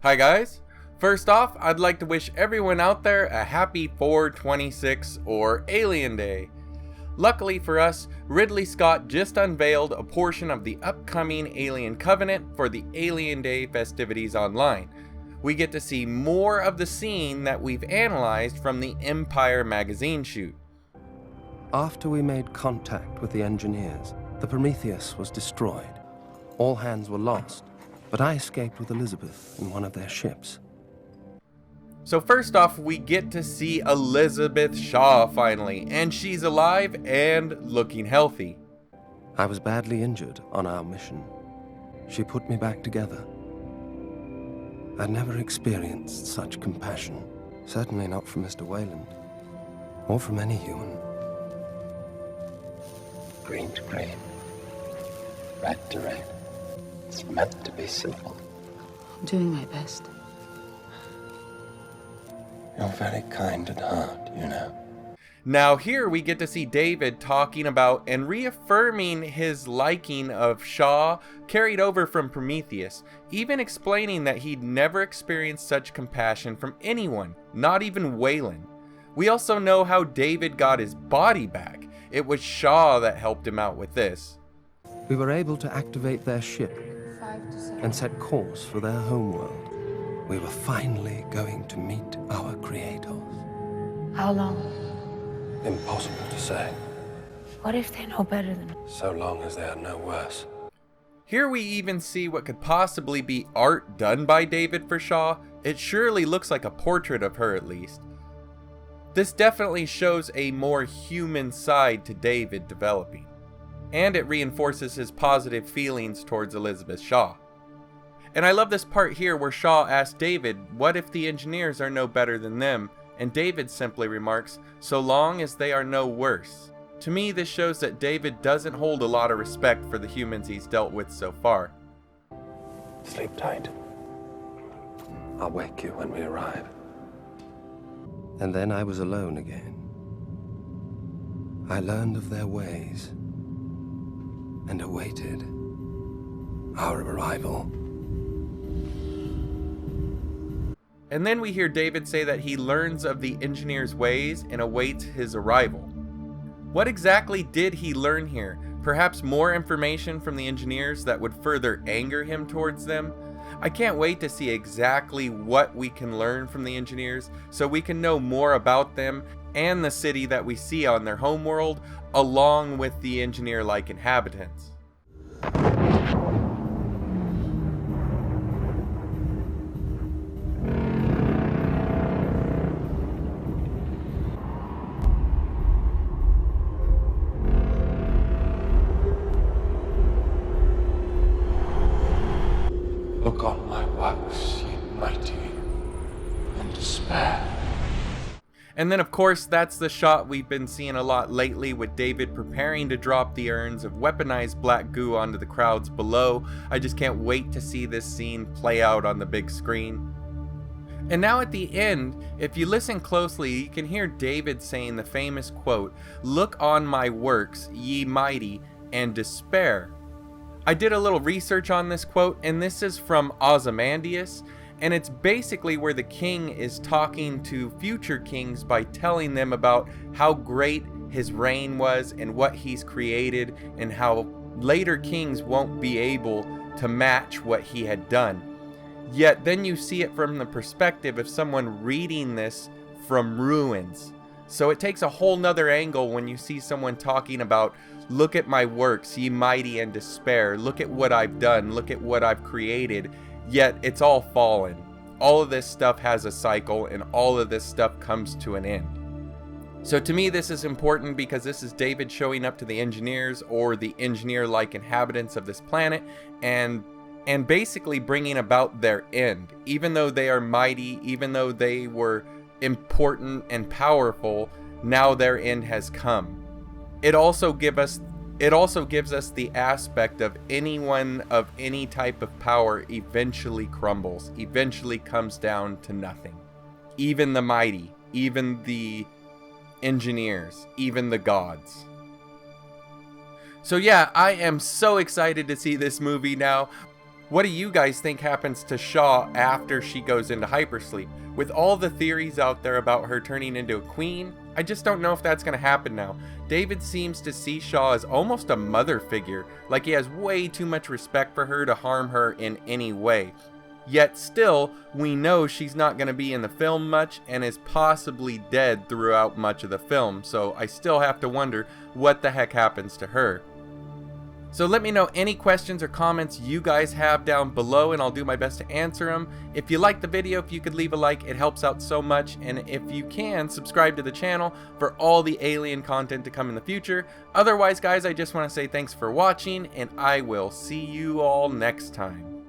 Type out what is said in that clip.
Hi guys! First off, I'd like to wish everyone out there a happy 4/26 or Alien Day. Luckily for us, Ridley Scott just unveiled a portion of the upcoming Alien Covenant for the Alien Day festivities online. We get to see more of the scene that we've analyzed from the Empire magazine shoot. After we made contact with the engineers, the Prometheus was destroyed. All hands were lost, but I escaped with Elizabeth in one of their ships. So first off, we get to see Elizabeth Shaw finally, and she's alive and looking healthy. I was badly injured on our mission. She put me back together. I'd never experienced such compassion, certainly not from Mr. Wayland, or from any human. Green to green, red to red. It's meant to be simple. I'm doing my best. You're very kind at heart, you know. Now here we get to see David talking about and reaffirming his liking of Shaw carried over from Prometheus, even explaining that he'd never experienced such compassion from anyone, not even Wayland. We also know how David got his body back. It was Shaw that helped him out with this. We were able to activate their ship and set course for their homeworld. We were finally going to meet our creators. How long? Impossible to say, What if they know better than so long as they are no worse. Here we even see what could possibly be art done by David for Shaw. It surely looks like a portrait of her at least. This definitely shows a more human side to David developing, and it reinforces his positive feelings towards Elizabeth Shaw. And I love this part here where Shaw asks David, what if the engineers are no better than them? And David simply remarks, so long as they are no worse. To me, this shows that David doesn't hold a lot of respect for the humans he's dealt with so far. Sleep tight. I'll wake you when we arrive. And then I was alone again. I learned of their ways and awaited our arrival. And then we hear David say that he learns of the engineer's ways and awaits his arrival. What exactly did he learn here? Perhaps more information from the engineers that would further anger him towards them? I can't wait to see exactly what we can learn from the engineers so we can know more about them and the city that we see on their homeworld, along with the engineer-like inhabitants. Look on my works, ye mighty, and despair. And then of course that's the shot we've been seeing a lot lately, with David preparing to drop the urns of weaponized black goo onto the crowds below. I just can't wait to see this scene play out on the big screen. And now at the end, if you listen closely, you can hear David saying the famous quote, "Look on my works, ye mighty, and despair." I did a little research on this quote, and this is from Ozymandias, and it's basically where the king is talking to future kings by telling them about how great his reign was and what he's created, and how later kings won't be able to match what he had done. Yet then you see it from the perspective of someone reading this from ruins. So it takes a whole nother angle when you see someone talking about, look at my works, ye mighty, and despair. Look at what I've done. Look at what I've created. Yet it's all fallen. All of this stuff has a cycle, and all of this stuff comes to an end. So to me, this is important because this is David showing up to the engineers, or the engineer-like inhabitants of this planet, and basically bringing about their end. Even though they are mighty, even though they were important and powerful, now their end has come. It also gives us the aspect of anyone of any type of power eventually crumbles, eventually comes down to nothing. Even the mighty, even the engineers, even the gods. So yeah, I am so excited to see this movie now. What do you guys think happens to Shaw after she goes into hypersleep? With all the theories out there about her turning into a queen, I just don't know if that's going to happen now. David seems to see Shaw as almost a mother figure, like he has way too much respect for her to harm her in any way. Yet still, we know she's not going to be in the film much and is possibly dead throughout much of the film, so I still have to wonder what the heck happens to her. So let me know any questions or comments you guys have down below and I'll do my best to answer them. If you liked the video, if you could leave a like, it helps out so much. And if you can, subscribe to the channel for all the alien content to come in the future. Otherwise, guys, I just want to say thanks for watching and I will see you all next time.